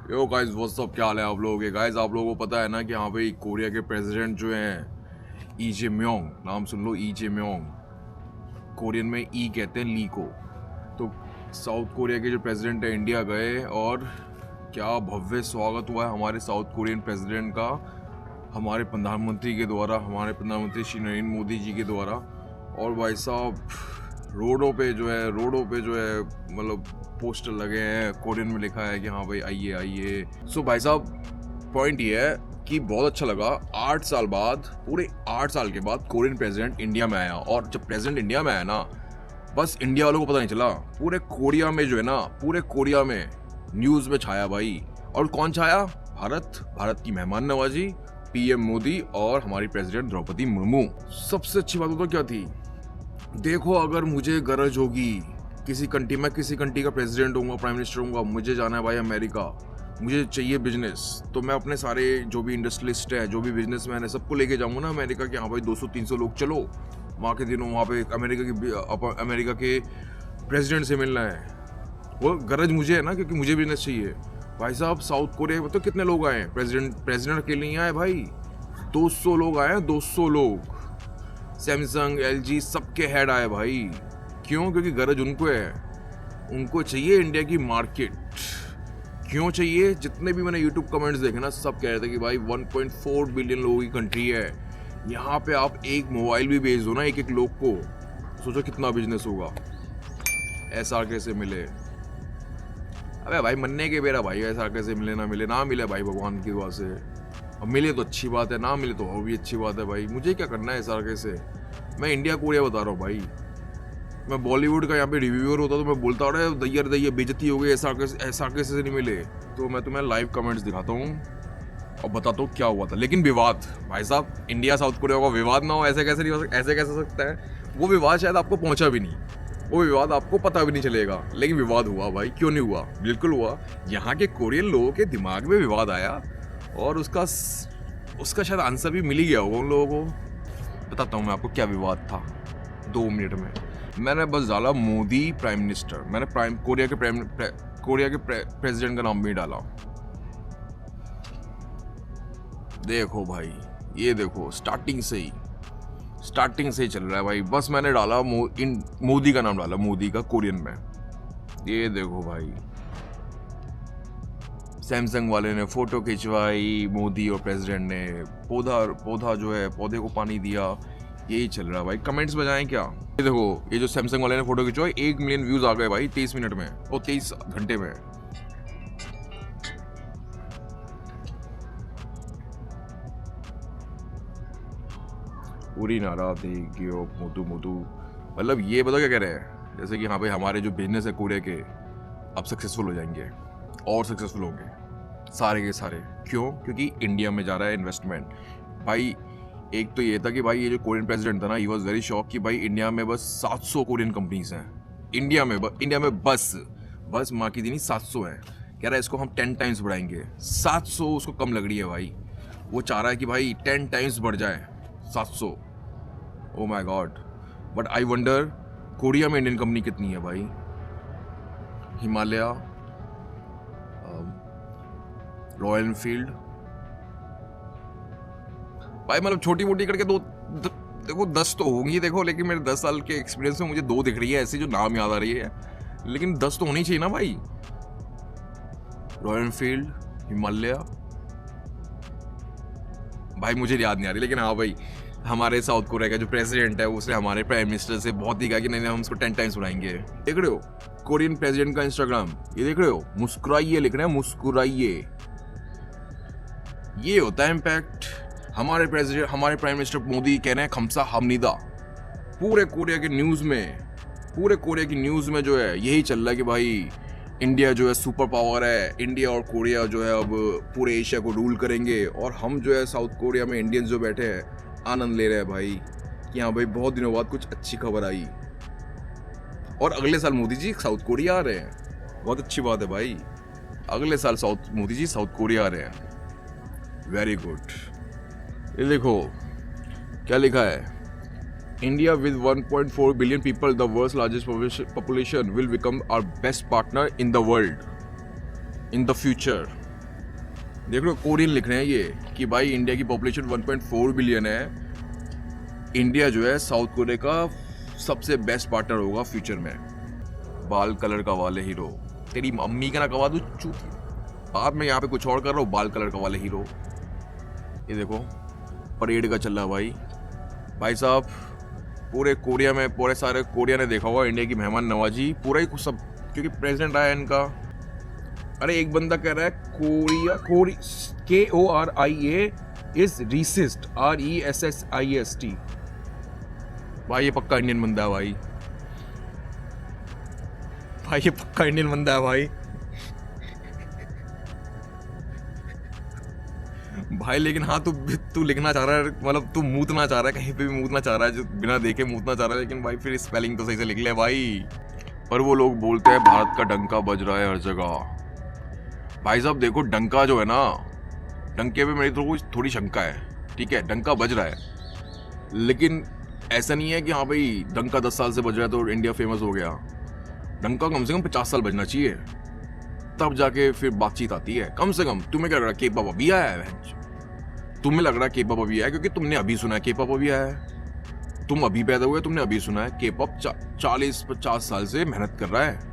Yo guys what's up, क्या हाल है आप लोगों के। गाइस आप लोगों को पता है ना कि यहाँ पे कोरिया के प्रेसिडेंट जो हैं ई जे म्योंग, नाम सुन लो, ई जे म्योंग। कोरियन में ई कहते हैं ली को। तो साउथ कोरिया के जो प्रेसिडेंट है इंडिया गए और क्या भव्य स्वागत हुआ है हमारे साउथ कोरियन प्रेसिडेंट का, हमारे प्रधानमंत्री के द्वारा, हमारे प्रधानमंत्री श्री नरेंद्र मोदी जी के द्वारा। और भाई साहब रोडों पे जो है मतलब पोस्टर लगे हैं, कोरियन में लिखा है कि हाँ भाई आइए आइए। सो भाई साहब पॉइंट ये है कि बहुत अच्छा लगा, 8 साल बाद, पूरे 8 साल के बाद कोरियन प्रेसिडेंट इंडिया में आया। और जब प्रेसिडेंट इंडिया में आया ना, बस इंडिया वालों को पता नहीं चला, पूरे कोरिया में जो है ना, पूरे कोरिया में न्यूज़ में छाया भाई। और कौन छाया? भारत की मेहमान नवाजी, पीएम मोदी और हमारी प्रेसिडेंट द्रौपदी मुर्मू। सबसे अच्छी बात तो क्या थी, देखो अगर मुझे गरज होगी किसी कंट्री, मैं किसी कंट्री का प्रेसिडेंट होऊंगा, प्राइम मिनिस्टर होऊंगा, मुझे जाना है भाई अमेरिका, मुझे चाहिए बिजनेस, तो मैं अपने सारे जो भी इंडस्ट्रियलिस्ट हैं, जो भी बिजनेसमैन है, सबको लेके जाऊंगा ना अमेरिका के। हाँ भाई 200-300 लोग चलो वहाँ के दिनों, वहाँ पे अमेरिका के प्रेसिडेंट से मिलना है। वो गरज मुझे है ना, क्योंकि मुझे बिजनेस चाहिए। भाई साहब साउथ कोरिया में तो कितने लोग आए हैं, प्रेसिडेंट अकेले नहीं आए भाई, 200 लोग आए हैं, 200 लोग। सैमसंग, एलजी सबके हेड आए भाई। क्यों? क्योंकि गरज उनको है, उनको चाहिए इंडिया की मार्केट। क्यों चाहिए? जितने भी मैंने यूट्यूब कमेंट्स देखे ना, सब कह रहे थे कि भाई 1.4 बिलियन लोगों की कंट्री है, यहाँ पे आप एक मोबाइल भी बेच दो ना एक एक लोग को, सोचो कितना बिजनेस होगा। SRK से मिले, अबे भाई मन्ने के बेरा भाई, SRK से मिले ना मिले भाई, भगवान की दुआ से। अब मिले तो अच्छी बात है, ना मिले तो और भी अच्छी बात है भाई। मुझे क्या करना है SRK से, मैं इंडिया कोरिया बता रहा हूँ भाई। मैं बॉलीवुड का यहाँ पे रिव्यूअर होता तो मैं बोलता रहा दैया बेइज्जती हो गई, SRK से नहीं मिले। तो मैं तुम्हें लाइव कमेंट्स दिखाता हूँ और बताता हूँ क्या हुआ था। लेकिन विवाद भाई साहब, इंडिया साउथ कोरिया का विवाद ना हो, ऐसे कैसे नहीं हो सकता, ऐसे कैसे सकता है? वो विवाद शायद आपको पहुंचा भी नहीं, वो विवाद आपको पता भी नहीं चलेगा, लेकिन विवाद हुआ भाई। क्यों नहीं हुआ? बिल्कुल हुआ। यहाँ के कोरियन लोगों के दिमाग में विवाद आया और उसका शायद आंसर भी मिल ही गया होगा उन लोगों को। बताता हूँ मैं आपको क्या विवाद था 2 मिनट में। मैंने बस डाला मोदी प्राइम मिनिस्टर, मैंने कोरिया के प्रेसिडेंट का नाम भी डाला। देखो भाई, ये देखो स्टार्टिंग से ही चल रहा है भाई। बस मैंने डाला मोदी का नाम डाला, मोदी का कोरियन में। ये देखो भाई, सैमसंग वाले ने फोटो खिंचवाई, मोदी और प्रेसिडेंट ने पौधा जो है, पौधे को पानी दिया। यही चल रहा है भाई। कमेंट्स बजाएं क्या? ये देखो, ये जो सैमसंग वाले ने फोटो खिंचवाई, 1 मिलियन व्यूज आ गए भाई 23 मिनट में और 23 घंटे में। पूरी नारा देगी मोटू मतलब ये बताओ क्या कह रहे हैं, जैसे कि हाँ भाई हमारे जो बिजनेस है कोरिया के अब सक्सेसफुल हो जाएंगे और सक्सेसफुल होंगे सारे के सारे। क्यों? क्योंकि इंडिया में जा रहा है इन्वेस्टमेंट भाई। एक तो ये था कि भाई ये जो कोरियन प्रेसिडेंट था ना, ही वॉज वेरी शॉक कि भाई इंडिया में बस 700 कोरियन कंपनीज हैं। इंडिया में बस माँ की दीनी 700 हैं। कह रहा है इसको हम 10 टाइम्स बढ़ाएंगे। 700 उसको कम लग रही है भाई, वो चाह रहा है कि भाई 10 टाइम्स बढ़ जाए 700। Oh my God. But I wonder Korea में इंडियन कंपनी कितनी है भाई? हिमालय, रॉयल एनफील्ड भाई, मतलब छोटी मोटी करके देखो 10 तो होंगी देखो, लेकिन मेरे 10 साल के एक्सपीरियंस में मुझे 2 दिख रही है ऐसी जो नाम याद आ रही है, लेकिन 10 तो होनी चाहिए ना भाई। रॉयल एनफील्ड, हिमालय भाई मुझे याद नहीं आ रही, लेकिन हाँ भाई हमारे साउथ कोरिया का जो प्रेसिडेंट है उसने हमारे प्राइम मिनिस्टर से बहुत ही कहा कि नहीं हम उसको 10 टाइम्स बढ़ाएंगे। देख रहे हो कोरियन प्रेसिडेंट का इंस्टाग्राम, ये देख रहे हो, मुस्कुराइए लिख रहे हैं, मुस्कुराइए। ये होता है इम्पैक्ट। हमारे प्राइम मिनिस्टर मोदी कह रहे हैं खमसा हमनिदा। पूरे कोरिया की न्यूज़ में जो है यही चल रहा है कि भाई इंडिया जो है सुपर पावर है, इंडिया और कोरिया जो है अब पूरे एशिया को रूल करेंगे। और हम जो है साउथ कोरिया में इंडियंस जो बैठे हैं आनंद ले रहे हैं भाई कि हाँ भाई बहुत दिनों बाद कुछ अच्छी खबर आई। और अगले साल मोदी जी साउथ कोरिया आ रहे हैं, बहुत अच्छी बात है भाई। अगले साल मोदी जी साउथ कोरिया आ रहे हैं, वेरी गुड। ये देखो क्या लिखा है, India with 1.4 billion people, the world's largest population, will become our best partner in the world in the future. देख लो कोरियन लिख रहे हैं ये कि भाई इंडिया की पॉपुलेशन 1.4 बिलियन है, इंडिया जो है साउथ कोरिया का सबसे बेस्ट पार्टनर होगा फ्यूचर में। बाल कलर का वाले हीरो, तेरी मम्मी का ना कवा दूं चूती, बाद में यहाँ पे कुछ और कर रहा हूँ। बाल कलर का वाले हीरो, ये देखो परेड का चल रहा है भाई साहब। पूरे कोरिया में, पूरे सारे कोरिया ने देखा होगा इंडिया की मेहमान नवाजी, पूरा ही कुछ सब, क्योंकि प्रेसिडेंट आया इनका। अरे एक बंदा कह रहा है KORIA इज रीसिस्ट, RESSIST। भाई ये पक्का इंडियन बंदा है भाई ये पक्का इंडियन बंदा है भाई। लेकिन हाँ, तू लिखना चाह रहा है, मतलब तू मूतना चाह रहा है, कहीं पे भी मूतना चाह रहा है, जो बिना देखे मूतना चाह रहा है, लेकिन भाई फिर स्पेलिंग तो सही से लिख ले भाई। पर वो लोग बोलते हैं भारत का डंका बज रहा है हर जगह। भाई साहब देखो, डंका जो है ना, डंके पे मेरी थोड़ी शंका है, ठीक है, डंका बज रहा है, लेकिन ऐसा नहीं है कि हाँ भाई डंका 10 साल से बज रहा है तो इंडिया फेमस हो गया। डंका कम से कम 50 साल बजना चाहिए, तब जाके फिर बातचीत आती है। कम से कम तुम्हें क्या लग रहा है के पॉप अभी आया है? तुम्हें लग रहा है के पॉप अभी आया है क्योंकि तुमने अभी सुना है के पॉप अभी आया है, तुम अभी पैदा हुए, तुमने अभी सुना है। के पॉप 40-50 साल से मेहनत कर रहा है।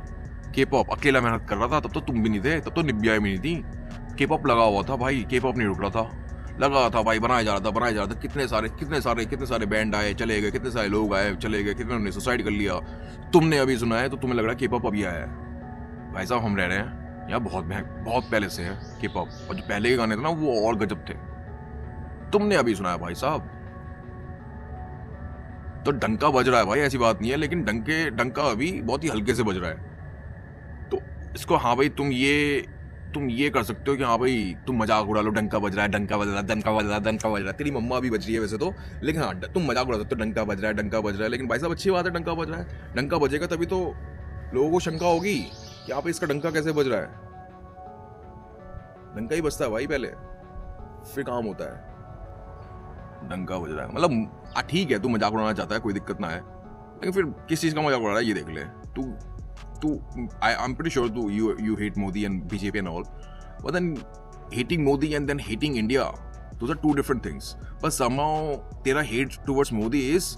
के पॉप अकेला मेहनत कर रहा था, तब तो तुम भी नहीं थे, तब तो निब्बिया भी नहीं थी। के पॉप लगा हुआ था भाई, के पॉप नहीं रुक रहा था, लगा था भाई, बनाया जा रहा था। कितने सारे बैंड आए चले गए, कितने सारे लोग आए चले गए, कितने ने सुसाइड कर लिया। तुमने अभी सुना है तो तुम्हें लग रहा है के पॉप अभी आया है। भाई साहब हम रह रहे हैं यहाँ बहुत पहले से है के पॉप, और जो पहले के गाने थे ना वो और गजब थे, तुमने अभी सुना है भाई साहब। तो डंका बज रहा है भाई, ऐसी बात नहीं है, लेकिन डंका अभी बहुत ही हल्के से बज रहा है। तो इसको हाँ भाई तुम ये कर सकते हो कि हाँ भाई तुम मजाक उड़ा लो, डंका बज रहा है। तेरी मम्मा भी बज रही है वैसे तो, लेकिन हाँ तुम मजाक उड़ा सकते हो, डंका बज रहा है। लेकिन भाई साहब अच्छी बात है, डंका बज रहा है। डंका बजेगा तभी तो लोगों को शंका होगी कि यहाँ पे इसका डंका कैसे बज रहा है। डंका ही बजता है भाई पहले, फिर काम होता है। डंका बज रहा है मतलब ठीक है, तू मजाक उड़ाना चाहता है, कोई दिक्कत ना है, लेकिन फिर किस चीज का मजाक उड़ा रहा है ये देख ले। I'm pretty sure you hate Modi and BJP and all, but then hating Modi and then hating India, those are two different things. But somehow तेरा hate towards Modi is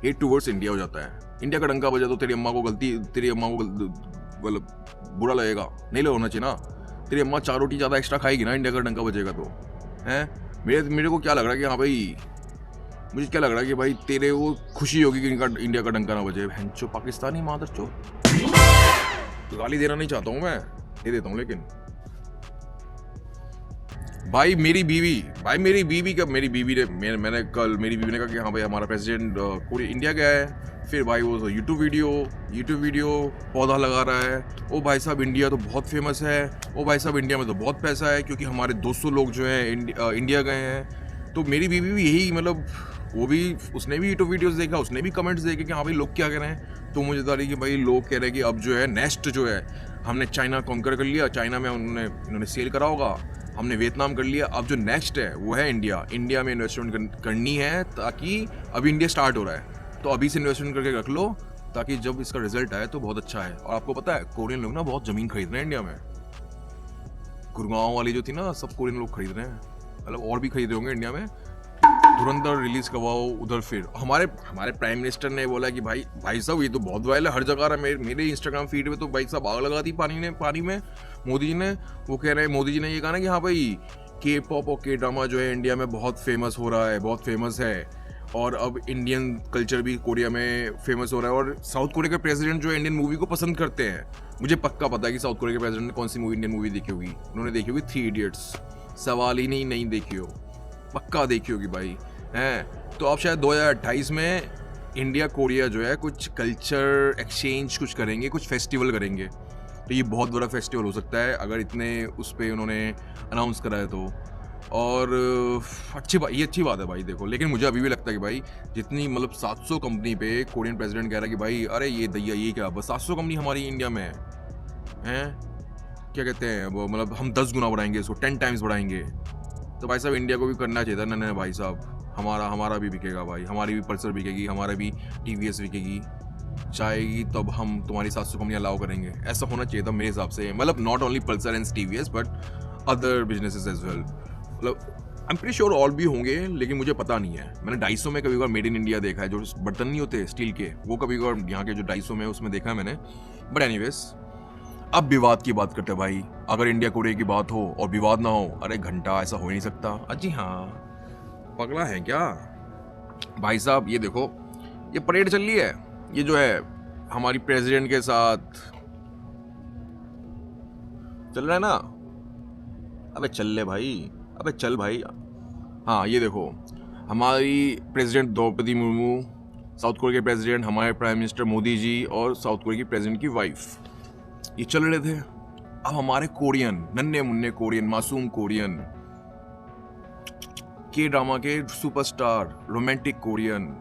hate towards India हो जाता है। India का डंका बजा तो तेरी अम्मा को मतलब बुरा लगेगा, नहीं होना चाहिए ना। तेरी अम्मा 4 रोटी ज़्यादा एक्स्ट्रा खाएगी ना इंडिया का डंका बजेगा तो, हैं? मेरे को क्या लग रहा है कि हाँ भाई, मुझे क्या लग रहा है कि भाई तेरे वो खुशी होगी कि इंडिया का डंका ना बजे। भैंचो पाकिस्तानी मादरचोद, गाली देना नहीं चाहता हूँ मैं, दे देता हूँ, लेकिन भाई मेरी बीवी ने कल मेरी बीवी ने कहा कि हाँ भाई हमारा प्रेसिडेंट इंडिया गया है। फिर भाई वो यूट्यूब वीडियो पौधा लगा रहा है। ओ भाई साहब इंडिया तो बहुत फेमस है, ओ भाई साहब इंडिया में तो बहुत पैसा है क्योंकि हमारे 200 लोग जो हैं इंडिया गए हैं। तो मेरी बीवी भी यही, मतलब उसने भी यूट्यूब वीडियोस देखा, उसने भी कमेंट्स देखे कि हाँ भाई लोग क्या कह रहे हैं। तो मुझे बता रही कि भाई लोग कह रहे हैं कि अब जो है नेक्स्ट जो है, हमने चाइना कॉन्कर कर लिया, चाइना में इन्होंने सेल करा होगा, हमने वियतनाम कर लिया, अब जो नेक्स्ट है वो है इंडिया में इन्वेस्टमेंट करनी है, ताकि अभी इंडिया स्टार्ट हो रहा है तो अभी से इन्वेस्टमेंट करके रख लो, ताकि जब इसका रिजल्ट आए तो बहुत अच्छा है। और आपको पता है कोरियन लोग ना बहुत जमीन खरीद रहे हैं इंडिया में, गुड़गांव वाली जो थी ना, सब कोरियन लोग खरीद रहे हैं, मतलब और भी खरीद रहे होंगे इंडिया में। धुरंधर रिलीज करवाओ उधर। फिर हमारे प्राइम मिनिस्टर ने बोला कि भाई साहब ये तो बहुत वायरल है, हर जगह रहा है, मेरे इंस्टाग्राम फीड में तो भाई साहब आग लगा दी पानी में मोदी जी ने। वो कह रहे हैं, मोदी जी ने ये कहा ना कि हाँ भाई के पॉप और के ड्रामा जो है इंडिया में बहुत फेमस हो रहा है, बहुत फेमस है, और अब इंडियन कल्चर भी कोरिया में फेमस हो रहा है। और साउथ कोरिया के प्रेसिडेंट जो है इंडियन मूवी को पसंद करते हैं। मुझे पक्का पता है कि साउथ कोरिया के प्रेसिडेंट ने कौन सी इंडियन मूवी देखी होगी, उन्होंने देखी होगी 3 इडियट्स, सवाल ही नहीं देखी हो, पक्का देखी होगी भाई, हैं। तो अब शायद 2028 में इंडिया कोरिया जो है कुछ कल्चर एक्सचेंज कुछ करेंगे, कुछ फेस्टिवल करेंगे। तो ये बहुत बड़ा फेस्टिवल हो सकता है अगर इतने उस पर उन्होंने अनाउंस करा है तो। और ये अच्छी बात है भाई देखो। लेकिन मुझे अभी भी लगता है कि भाई जितनी, मतलब 700 कंपनी पे कोरियन प्रेसिडेंट कह रहा है कि भाई अरे ये दैया ये क्या, बस 700 कंपनी हमारी इंडिया में है, क्या कहते हैं वो, मतलब हम 10 गुना बढ़ाएंगे इसको, 10 टाइम्स बढ़ाएंगे। तो भाई साहब इंडिया को भी करना चाहिए था। नहीं भाई साहब, हमारा भी बिकेगा भाई, हमारी भी पल्सर बिकेगी, हमारा भी TVS बिकेगी, चाहेगी तब हम तुम्हारी 700 कंपनियाँ अलाउ करेंगे। ऐसा होना चाहिए था मेरे हिसाब से, मतलब not only Pulsar and TVS but other businesses as well. मतलब आई एम प्रीटी श्योर और भी होंगे, लेकिन मुझे पता नहीं है। मैंने 250 में कभी बार मेड इन इंडिया देखा है, जो बर्तन नहीं होते स्टील के, वो कभी बार यहाँ के जो 250 में उसमें देखा है मैंने। बट एनीवेज, अब विवाद की बात करते हैं भाई। अगर इंडिया कोरिया की बात हो और विवाद ना हो, अरे घंटा, ऐसा हो ही नहीं सकता। अजी हाँ, पगला है क्या भाई साहब? ये देखो, ये परेड चल रही है, ये जो है हमारी प्रेसिडेंट के साथ चल रहा है ना। अबे चल ले भाई, अबे चल भाई। हाँ ये देखो, हमारी president Draupadi Murmu, South Korea के प्रेसिडेंट, हमारे प्राइम मिनिस्टर मोदी जी और साउथ कोरिया की प्रेसिडेंट की वाइफ, ये चल रहे थे। अब हमारे कोरियन, नन्हे मुन्ने कोरियन, मासूम कोरियन, के ड्रामा के सुपरस्टार, रोमांटिक कोरियन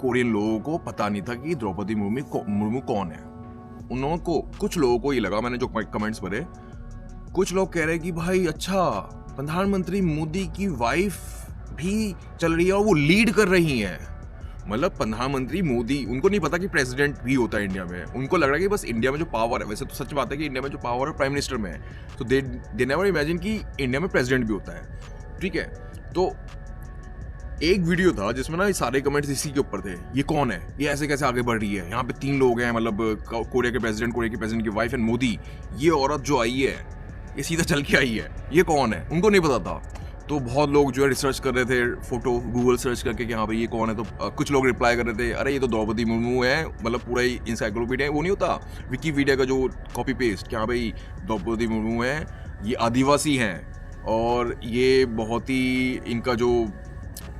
लोगों को पता नहीं था कि द्रौपदी मुर्मू कौन है। उन्होंने को, कुछ लोगों को ये लगा, मैंने जो कमेंट्स पढ़े, कुछ लोग कह रहे कि भाई अच्छा, प्रधानमंत्री मोदी की वाइफ भी चल रही है और वो लीड कर रही है। मतलब प्रधानमंत्री मोदी, उनको नहीं पता कि प्रेसिडेंट भी होता है इंडिया में। उनको लग रहा है कि बस इंडिया में जो पावर है, वैसे तो सच बात है कि इंडिया में जो पावर है प्राइम मिनिस्टर में है, तो दे नेवर इमेजिन कि इंडिया में प्रेसिडेंट भी होता है। ठीक है, तो एक वीडियो था जिसमें ना सारे कमेंट्स इसी के ऊपर थे, ये कौन है, ये ऐसे कैसे आगे बढ़ रही है, यहाँ पे 3 लोग हैं, मतलब कोरिया के प्रेसिडेंट, कोरिया की प्रेसिडेंट की वाइफ एंड मोदी। ये औरत जो आई है, ये सीधा चल के आई है, ये कौन है, उनको नहीं पता था। तो बहुत लोग जो है रिसर्च कर रहे थे, फोटो गूगल सर्च करके कि हाँ भाई ये कौन है। तो कुछ लोग रिप्लाई कर रहे थे, अरे ये तो द्रौपदी मुर्मू है, मतलब पूरा ही इंसाइक्लोपीडिया, वो नहीं होता विकीपीडिया का जो कॉपी पेस्ट, कि हाँ भाई द्रौपदी मुर्मू है, ये आदिवासी हैं और ये बहुत ही, इनका जो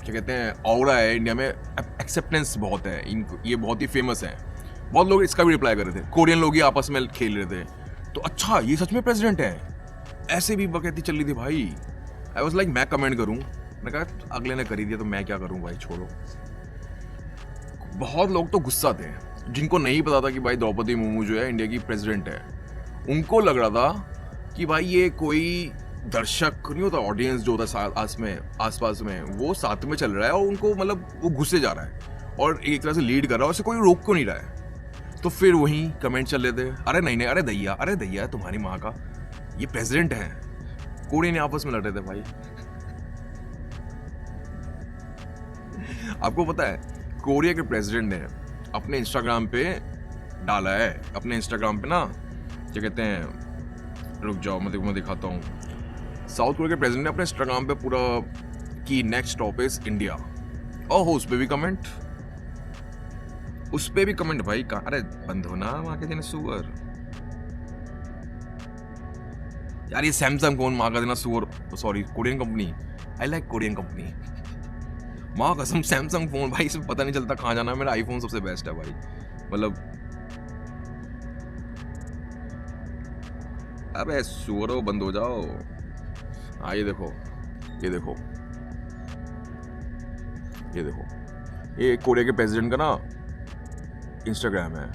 क्या कहते हैं ऑरा है इंडिया में, एक्सेप्टेंस बहुत है इनको, ये बहुत ही फेमस है। बहुत लोग इसका भी रिप्लाई कर रहे थे, कोरियन लोग ही आपस में खेल रहे थे। तो अच्छा, ये सच में प्रेसिडेंट है, ऐसे भी बकैती चल रही थी भाई। आई वॉज लाइक, मैं कमेंट करूं? मैंने कहा अगले ने करी दिया तो मैं क्या करूं भाई, छोड़ो। बहुत लोग तो गुस्सा थे, जिनको नहीं पता था कि भाई द्रौपदी मुर्मू जो है इंडिया की प्रेसिडेंट है। उनको लग रहा था कि भाई ये कोई दर्शक नहीं होता, ऑडियंस जो होता है आसपास में, वो साथ में चल रहा है और उनको मतलब वो घुसे जा रहा है और एक तरह से लीड कर रहा है, उससे कोई रोक को नहीं रहा है। तो फिर वही कमेंट चल रहे थे, अरे नहीं, अरे दैया तुम्हारी माँ का, ये प्रेसिडेंट है। कोरियन आपस में लड़ रहे थे भाई। आपको पता है, कोरिया के प्रेसिडेंट ने अपने इंस्टाग्राम पे डाला है, अपने इंस्टाग्राम पे ना, क्या कहते हैं, रुक जाओ मैं दिखाता हूँ। साउथ कोरिया के प्रेसिडेंट ने अपने इंस्टाग्राम पे पूरा कि नेक्स्ट स्टॉप इज इंडिया। ओहो, उस पे भी कमेंट भाई का, अरे बंद होना वहां के दिन सुअर यार, ये सैमसंग फोन माँ का देना सुअर, sorry Korean company, I like Korean company. माँ कसम सैमसंग फोन भाई, इसमें पता नहीं चलता कहाँ जाना है। मेरा आईफोन सबसे बेस्ट है भाई, मतलब अबे सुअरो बंद हो जाओ। हाँ ये देखो, ये कोरिया के प्रेसिडेंट का ना इंस्टाग्राम है।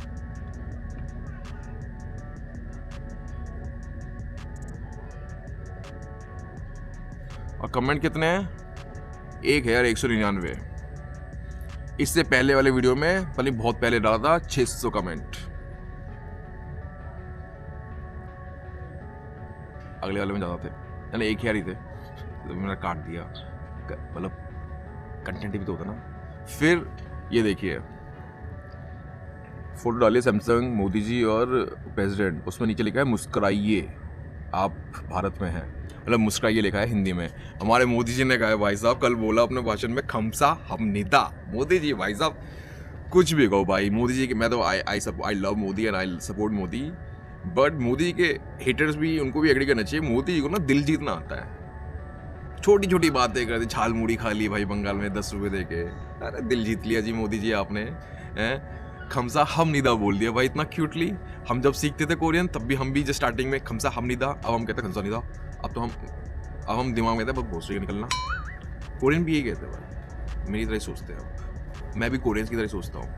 और कमेंट कितने हैं? एक है यार, 199। इससे पहले वाले वीडियो में बहुत पहले डाला था 600 कमेंट। अगले वाले में ज्यादा थे, यानी एक ही थे, तो मैंने काट दिया, मतलब कंटेंट भी तो होता ना। फिर ये देखिए, फोटो डालिए सैमसंग, मोदी जी और प्रेसिडेंट, उसमें नीचे लिखा है मुस्कुराइए आप भारत में हैं, मतलब मुस्कुराइए लिखा है हिंदी में। हमारे मोदी जी ने कहा है भाई साहब, कल बोला अपने भाषण में, खमसा हमनिदा। मोदी जी भाई साहब कुछ भी कहो भाई, मोदी जी के, मैं तो I love Modi and I support Modi, but Modi के हेटर्स भी, उनको भी एग्री करना चाहिए। मोदी जी को ना दिल जीतना आता है, छोटी छोटी बातें करते, छाल मूड़ी खा ली भाई बंगाल में 10 रुपए दे के, अरे दिल जीत लिया जी मोदी जी आपने। खमसा हमनिदा बोल दिया भाई इतना क्यूटली। हम जब सीखते थे कोरियन तब भी हम भी जो स्टार्टिंग में खमसा हमनिदा, अब हम कहते खमसा निदा। अब हम दिमाग में थे बस भोसड़ी का निकलना। कोरियन भी यही कहते हैं भाई, मेरी तरह ही सोचते हैं, मैं भी कोरियंस की तरह सोचता हूँ।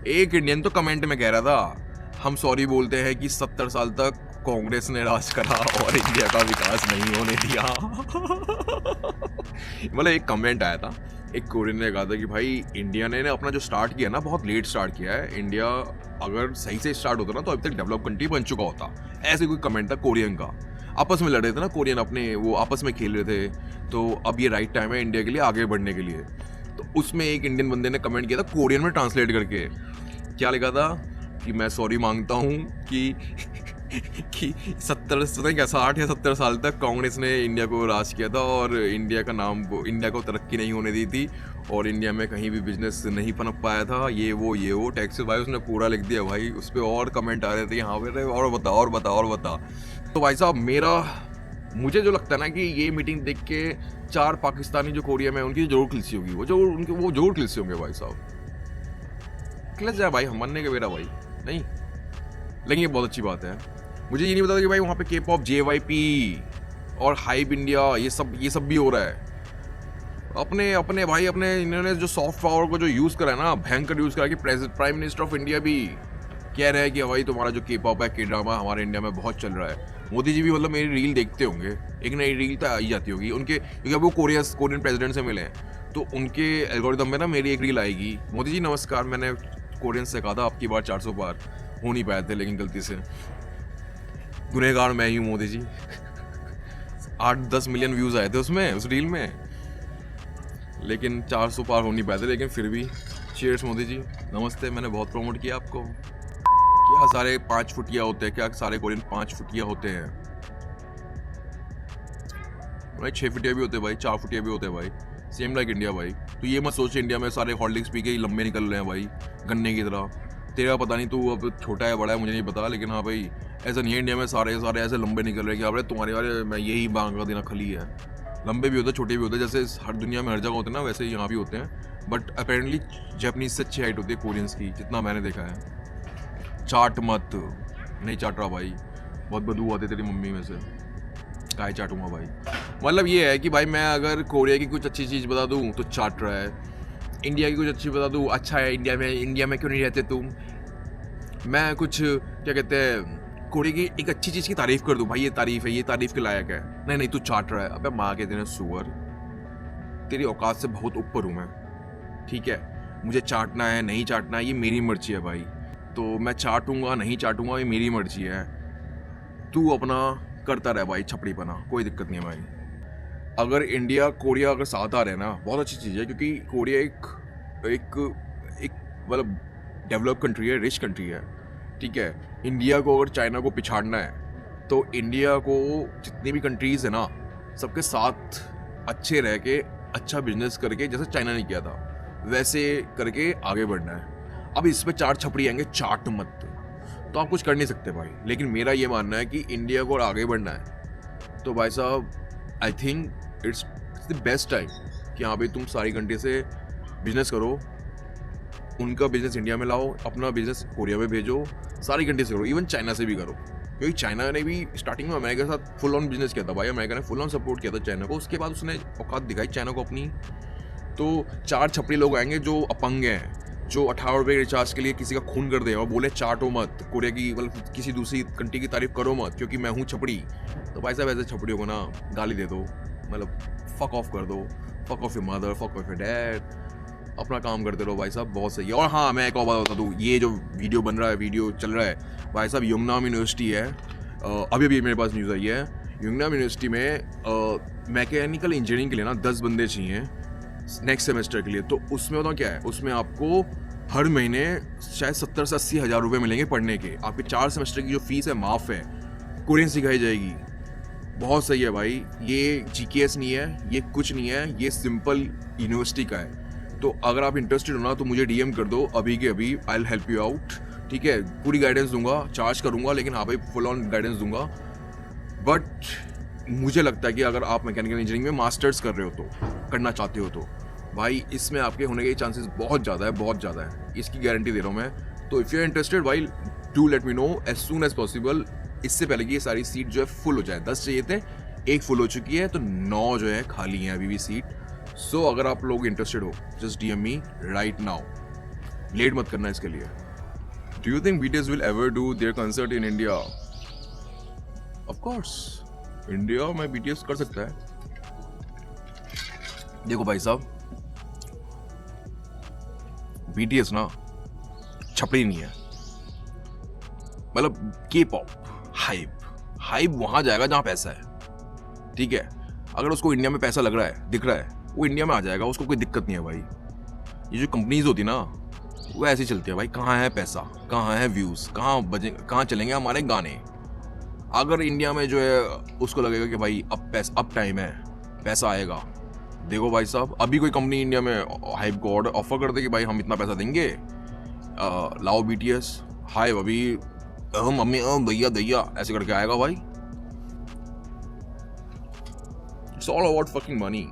एक इंडियन तो कमेंट में कह रहा था, हम सॉरी बोलते हैं कि 70 साल तक कांग्रेस ने राज करा और इंडिया का विकास नहीं होने दिया। मतलब एक कमेंट आया था, एक कोरियन ने कहा था कि भाई इंडिया ने अपना जो स्टार्ट किया ना, बहुत लेट स्टार्ट किया है। इंडिया अगर सही से स्टार्ट होता ना तो अभी तक डेवलप कंट्री बन चुका होता। ऐसे कोई कमेंट था कोरियन का। आपस में लड़ रहे थे ना कोरियन, अपने वो आपस में खेल रहे थे, तो अब ये राइट टाइम है इंडिया के लिए आगे बढ़ने के लिए। तो उसमें एक इंडियन बंदे ने कमेंट किया था कोरियन में ट्रांसलेट करके, क्या लिखा था कि मैं सॉरी मांगता हूँ कि कि 60 या 70 साल तक कांग्रेस ने इंडिया को राज किया था और इंडिया का नाम, इंडिया को तरक्की नहीं होने दी थी और इंडिया में कहीं भी बिजनेस नहीं पनप पाया था, ये वो टैक्स भाई उसने पूरा लिख दिया भाई। उस पर और कमेंट आ रहे थे यहाँ पे, और बता। तो भाई साहब मुझे जो लगता है ना कि ये मीटिंग देख के 4 पाकिस्तानी जो कोरिया में उनकी जरूर खिलसी होगी, वो जरूर खिलसी होंगे भाई साहब। खिलस जाए भाई, हम मानने के बेरा भाई नहीं, लेकिन ये बहुत अच्छी बात है। मुझे ये नहीं पता कि भाई वहाँ पे K-pop, JYP और हाइप इंडिया ये सब भी हो रहा है। अपने भाई इन्होंने जो सॉफ्ट पावर को जो यूज़ करा है ना, भयंकर यूज़ करा कि प्राइम मिनिस्टर ऑफ इंडिया भी कह रहा है कि भाई तुम्हारा जो K-pop है, K-ड्रामा हमारे इंडिया में बहुत चल रहा है। मोदी जी भी मतलब मेरी रील देखते होंगे, एक नई रील तो आई जाती होगी उनके, क्योंकि अब वो कोरियन प्रेसिडेंट से मिले हैं, तो उनके एल्गोरिदम में ना मेरी एक रील आएगी, मोदी जी नमस्कार, मैंने कोरियन से कहा था आपकी बार 400 पार हो नहीं पाए थे, लेकिन गलती से गुनहगार मैं ही हूँ मोदी जी। 8-10 मिलियन व्यूज आए थे उसमें, उस रील में, लेकिन 400 पार हो नहीं पाए थे, लेकिन फिर भी चीयर्स मोदी जी, नमस्ते, मैंने बहुत प्रमोट किया आपको। क्या सारे 5 फुटिया होते हैं? क्या सारे कोरियन 5 फुटिया होते हैं भाई? 6 फुटिया भी होते हैं भाई, 4 फुटिया भी होते हैं भाई, सेम लाइक इंडिया भाई। तो ये मत सोच इंडिया में सारे हॉर्लिक्स पी के ही लंबे निकल रहे हैं भाई, गन्ने की तरह। तेरा पता नहीं तू अब छोटा है बड़ा है मुझे नहीं पता, लेकिन हाँ भाई ऐसा नहीं है इंडिया में सारे ऐसे लंबे निकल रहे हैं कि अरे तुम्हारे वाले मैं यही बांग का देना खली है। लंबे भी होते हैं, छोटे भी होते हैं, जैसे हर दुनिया में हर जगह होते हैं ना, वैसे ही यहाँ भी होते हैं। बट अपेरेंटली जैपनीज से अच्छी हाइट होती है कोरियंस की, जितना मैंने देखा है। चाट मत, नहीं चाट रहा भाई, बहुत बदबू आती तेरी मम्मी में से, काय चाटूंगा भाई। मतलब ये है कि भाई मैं अगर कोरिया की कुछ अच्छी चीज़ बता दूँ तो चाट रहा है, इंडिया की कुछ अच्छी बता दूँ अच्छा है, इंडिया में क्यों नहीं रहते तुम। मैं कुछ क्या कहते हैं कोरिया की एक अच्छी चीज़ की तारीफ कर दूं, भाई ये तारीफ के लायक है, नहीं तू चाट रहा है, अबे माँ के दिन सुअर, तेरी औकात से बहुत ऊपर हूँ मैं, ठीक है। मुझे चाटना है नहीं चाटना है ये मेरी मर्जी है भाई, तो मैं चाटूंगा नहीं चाटूंगा ये मेरी मर्जी है। तू अपना करता रहे भाई छपड़ीपना, कोई दिक्कत नहीं है भाई। अगर इंडिया कोरिया अगर साथ आ रहे हैं ना, बहुत अच्छी चीज़ है, क्योंकि कोरिया एक मतलब डेवलप कंट्री है, रिच कंट्री है, ठीक है। इंडिया को अगर चाइना को पिछाड़ना है तो इंडिया को जितनी भी कंट्रीज़ है ना सबके साथ अच्छे रह के अच्छा बिजनेस करके, जैसे चाइना ने किया था वैसे करके आगे बढ़ना है। अब इस पे 4 छपड़ी आएंगे चाट मत, तो आप कुछ कर नहीं सकते भाई। लेकिन मेरा ये मानना है कि इंडिया को और आगे बढ़ना है तो भाई साहब I think it's the best time कि हाँ भाई तुम सारी कंट्री से बिजनेस करो, उनका बिजनेस इंडिया में लाओ, अपना बिजनेस कोरिया में भेजो, सारी कंट्री से करो, इवन चाइना से भी करो, क्योंकि चाइना ने भी स्टार्टिंग में अमेरिका के साथ फुल ऑन बिजनेस किया था भाई, अमेरिका ने फुल ऑन सपोर्ट किया था चाइना को, उसके बाद उसने औकात दिखाई चाइना को अपनी। तो 4 छपड़ी लोग आएंगे जो अपंग हैं, जो 18 रुपये रिचार्ज के लिए किसी का खून कर दे और बोले चाटो मत, कोरिया की मतलब किसी दूसरी कंट्री की तारीफ करो मत क्योंकि मैं हूँ छपड़ी। तो भाई साहब ऐसे छपड़ियों को ना गाली दे दो, मतलब फक ऑफ कर दो, fuck off your mother, fuck off your dad, अपना काम करते रहो भाई साहब, बहुत सही है। और हाँ मैं एक और बात बता दूँ, ये जो वीडियो बन रहा है, वीडियो चल रहा है भाई साहब, यंगनाम यूनिवर्सिटी है, अभी मेरे पास न्यूज़ आई है, यंगनाम यूनिवर्सिटी में मैकेनिकल इंजीनियरिंग के लिए ना 10 बंदे चाहिए नेक्स्ट सेमेस्टर के लिए। तो उसमें तो क्या है, उसमें आपको हर महीने शायद 70 से 80 हज़ार रुपये मिलेंगे पढ़ने के, आपके 4 सेमेस्टर की जो फीस है माफ़ है, कोरियन सिखाई जाएगी। बहुत सही है भाई, ये GKS नहीं है, ये कुछ नहीं है, ये सिंपल यूनिवर्सिटी का है। तो अगर आप इंटरेस्टेड हो ना तो मुझे DM कर दो अभी के अभी, I will help you out, ठीक है। पूरी गाइडेंस दूंगा, चार्ज करूंगा, लेकिन हाँ भाई फुल ऑन गाइडेंस दूंगा। बट मुझे लगता है कि अगर आप मैकेनिकल इंजीनियरिंग में मास्टर्स कर रहे हो, तो करना चाहते हो, तो भाई इसमें आपके होने के चांसेस बहुत ज़्यादा है, इसकी गारंटी दे रहा हूँ मैं। तो इफ़ यू आर इंटरेस्टेड भाई do let me know as soon as possible, इससे पहले कि ये सारी सीट जो है फुल हो जाए। 10 चाहिए थे, 1 फुल हो चुकी है, तो 9 जो है खाली हैं अभी भी सीट। सो अगर आप लोग इंटरेस्टेड हो जस्ट DM मी राइट नाउ, लेट मत करना इसके लिए। Do you think BTS will ever do their concert in India? Of course India में BTS कर सकता है। देखो भाई साहब, BTS ना छपड़ी नहीं है, मतलब K-pop हाइप वहां जाएगा जहां पैसा है, ठीक है। अगर उसको इंडिया में पैसा लग रहा है, दिख रहा है, वो इंडिया में आ जाएगा, उसको कोई दिक्कत नहीं है भाई। ये जो कंपनीज होती ना वो ऐसे चलती है भाई, कहाँ है पैसा, कहाँ है व्यूज, कहाँ चलेंगे हमारे गाने। अगर इंडिया में जो है उसको लगेगा कि भाई अब टाइम है, पैसा आएगा, देखो भाई साहब, अभी कोई कंपनी इंडिया में हाइप को ऑर्डर ऑफर कर दे कि भाई हम इतना पैसा देंगे, लाओ BTS हाइप, अभी मम्मी भैया दैया ऐसे करके आएगा भाई। It's all about fucking money.